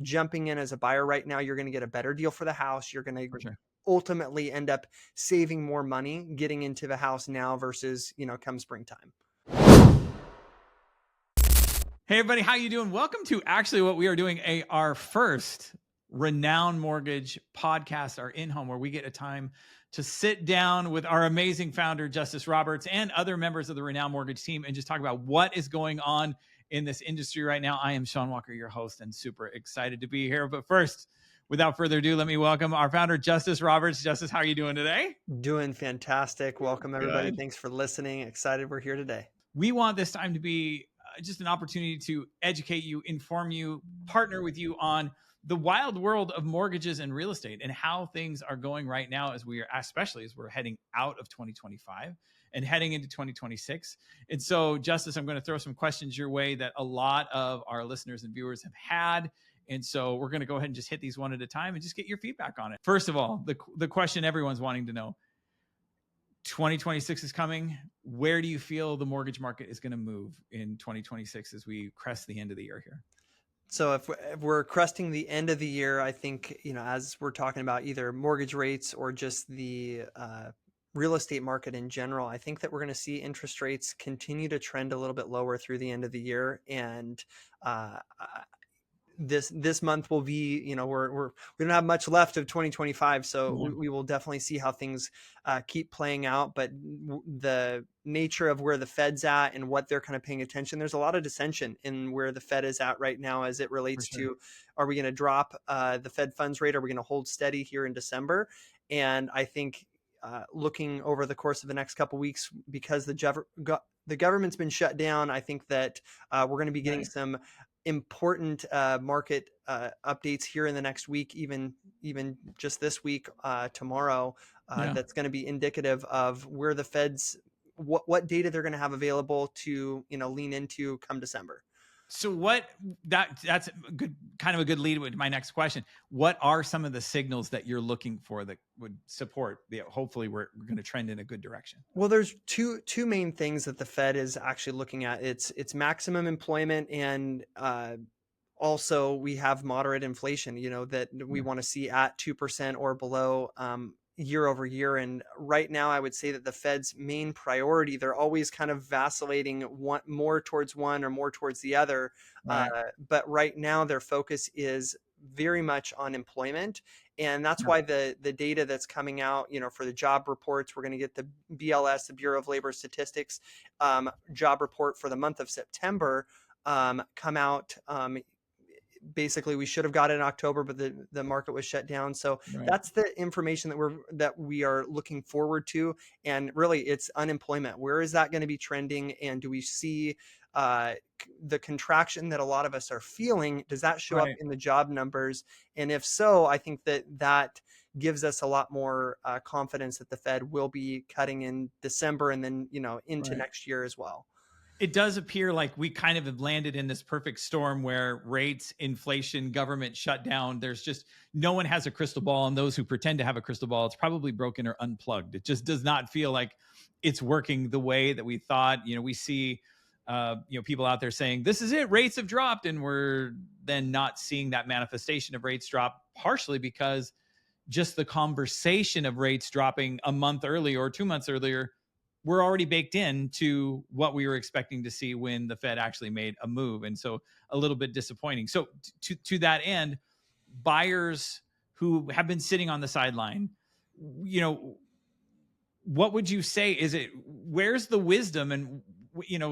jumping in as a buyer right now, you're going to get a better deal for the house. You're going to For sure. ultimately end up saving more money getting into the house now versus, come springtime. Hey everybody, how you doing? Welcome to actually what we are doing our first Renown Mortgage podcast, our in-home, where we get a time to sit down with our amazing founder, Justice Roberts, and other members of the Renown Mortgage team and just talk about what is going on in this industry right now. I am Sean Walker, your host, and super excited to be here. But first, without further ado, let me welcome our founder, Justice Roberts. Justice, how are you doing today? Doing fantastic. Welcome, everybody. Good. Thanks for listening. Excited we're here today. We want this time to be just an opportunity to educate you, inform you, partner with you on the wild world of mortgages and real estate and how things are going right now especially as we're heading out of 2025 and heading into 2026. And so, Justice, I'm going to throw some questions your way that a lot of our listeners and viewers have had. And so we're going to go ahead and just hit these one at a time and just get your feedback on it. First of all, the question everyone's wanting to know: 2026 is coming. Where do you feel the mortgage market is going to move in 2026 as we crest the end of the year here? So if we're cresting the end of the year, I think, as we're talking about either mortgage rates or just the real estate market in general, I think that we're going to see interest rates continue to trend a little bit lower through the end of the year. And this month will be, we don't have much left of 2025, so we will definitely see how things keep playing out. But the nature of where the Fed's at and what they're kind of paying attention, there's a lot of dissension in where the Fed is at right now as it relates to, are we going to drop the Fed funds rate? Are we going to hold steady here in December? And I think looking over the course of the next couple of weeks, because the government's been shut down, I think that we're going to be getting some important market updates here in the next week, even just this week, tomorrow, that's going to be indicative of where the Fed's what data they're going to have available to lean into come December. So that's a good lead with my next question. What are some of the signals that you're looking for that would support hopefully we're going to trend in a good direction? Well, there's two main things that the Fed is actually looking at. It's maximum employment, and also we have moderate inflation, that we want to see at 2% or below year over year. And right now, I would say that the Fed's main priority, they're always kind of vacillating more towards one or more towards the other. Right. But right now, their focus is very much on employment. And that's why the data that's coming out, for the job reports, we're going to get the BLS, the Bureau of Labor Statistics, job report for the month of September come out. Basically, we should have got it in October, but the market was shut down. So that's the information that we are looking forward to. And really, it's unemployment. Where is that going to be trending? And do we see the contraction that a lot of us are feeling? Does that show up in the job numbers? And if so, I think that gives us a lot more confidence that the Fed will be cutting in December and then into next year as well. It does appear like we kind of have landed in this perfect storm where rates, inflation, government shutdown, there's just no one has a crystal ball. And those who pretend to have a crystal ball, it's probably broken or unplugged. It just does not feel like it's working the way that we thought. We see, people out there saying, this is it, rates have dropped. And we're then not seeing that manifestation of rates drop, partially because just the conversation of rates dropping a month earlier or 2 months earlier, we're already baked into what we were expecting to see when the Fed actually made a move. And so a little bit disappointing. So to that end, buyers who have been sitting on the sideline, what would you say? Where's the wisdom? And,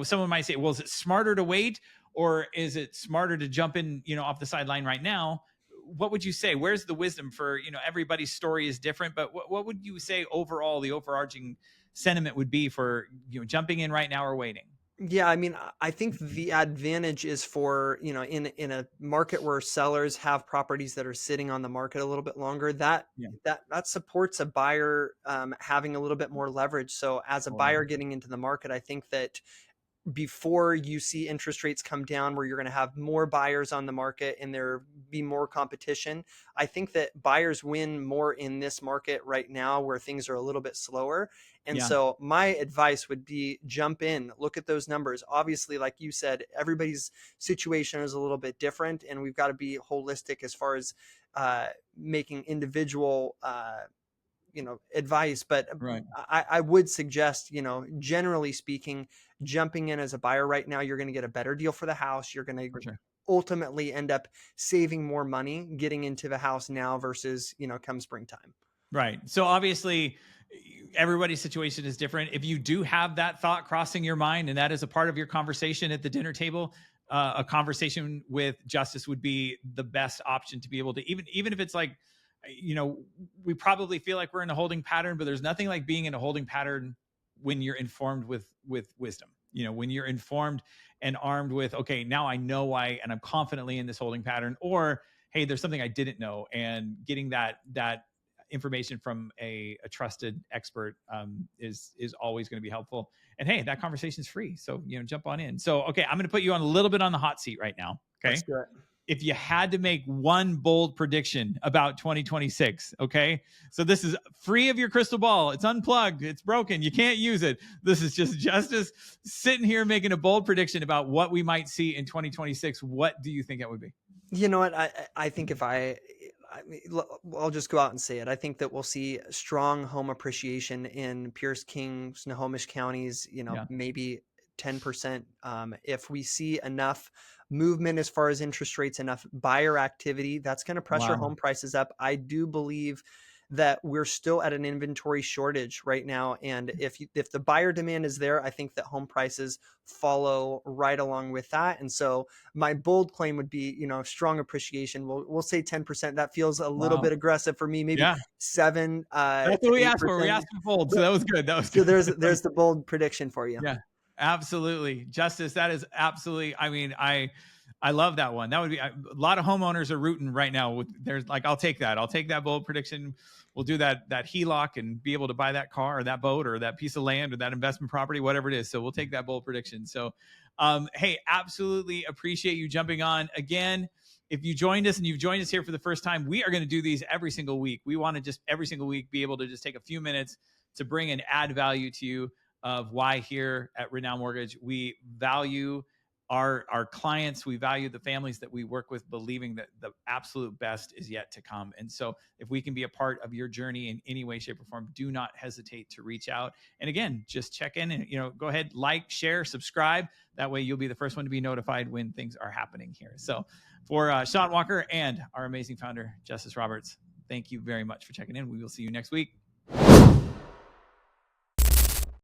someone might say, well, is it smarter to wait, or is it smarter to jump in, off the sideline right now? What would you say? Where's the wisdom for, everybody's story is different, but what would you say overall, the overarching sentiment would be for jumping in right now or waiting? Yeah, I mean, I think the advantage is for, in a market where sellers have properties that are sitting on the market a little bit longer, that supports a buyer having a little bit more leverage. So as a buyer getting into the market, I think that before you see interest rates come down, where you're going to have more buyers on the market and there be more competition. I think that buyers win more in this market right now where things are a little bit slower. And Yeah. so my advice would be jump in, look at those numbers. Obviously, like you said, everybody's situation is a little bit different, and we've got to be holistic as far as making individual advice. But Right. I would suggest, generally speaking, jumping in as a buyer right now, you're going to get a better deal for the house. You're going to For sure. ultimately end up saving more money getting into the house now versus, come springtime. Right. So obviously, everybody's situation is different. If you do have that thought crossing your mind, and that is a part of your conversation at the dinner table, a conversation with Justice would be the best option to be able to, even if it's like, we probably feel like we're in a holding pattern, but there's nothing like being in a holding pattern when you're informed with wisdom. When you're informed and armed with, okay, now I know why, and I'm confidently in this holding pattern, or hey, there's something I didn't know, and getting that information from a trusted expert is always going to be helpful. And hey, that conversation is free, so jump on in. So okay, I'm going to put you on a little bit on the hot seat right now. Let's Okay, do it. if you had to make one bold prediction about 2026, okay? So this is free of your crystal ball. It's unplugged. It's broken. You can't use it. This is just Justice sitting here making a bold prediction about what we might see in 2026. What do you think it would be? You know what? I think I'll just go out and say it. I think that we'll see strong home appreciation in Pierce, King, Snohomish counties, Yeah. maybe 10%. If we see enough movement as far as interest rates, enough buyer activity, that's going to pressure Wow. home prices up. I do believe that we're still at an inventory shortage right now. And if the buyer demand is there, I think that home prices follow right along with that. And so my bold claim would be, strong appreciation. We'll say 10%. That feels a little Wow. bit aggressive for me. Maybe Yeah. 7 That's to what we asked for. We 8%. asked for bold. So But that was good. That was so good. there's the bold prediction for you. Yeah, absolutely. Justice, that is absolutely, I mean, I love that one. That would be a lot of homeowners are rooting right now with there's like, I'll take that. I'll take that bold prediction. We'll do that HELOC and be able to buy that car or that boat or that piece of land or that investment property, whatever it is. So we'll take that bold prediction. So hey, absolutely appreciate you jumping on again. If you joined us and you've joined us here for the first time, we are going to do these every single week. We want to just every single week be able to just take a few minutes to bring and add value to you of why here at Renown Mortgage we value our clients, we value the families that we work with, believing that the absolute best is yet to come. And so if we can be a part of your journey in any way, shape, or form, do not hesitate to reach out. And again, just check in and go ahead, like, share, subscribe. That way you'll be the first one to be notified when things are happening here. So for Sean Walker and our amazing founder, Justice Roberts, thank you very much for checking in. We will see you next week.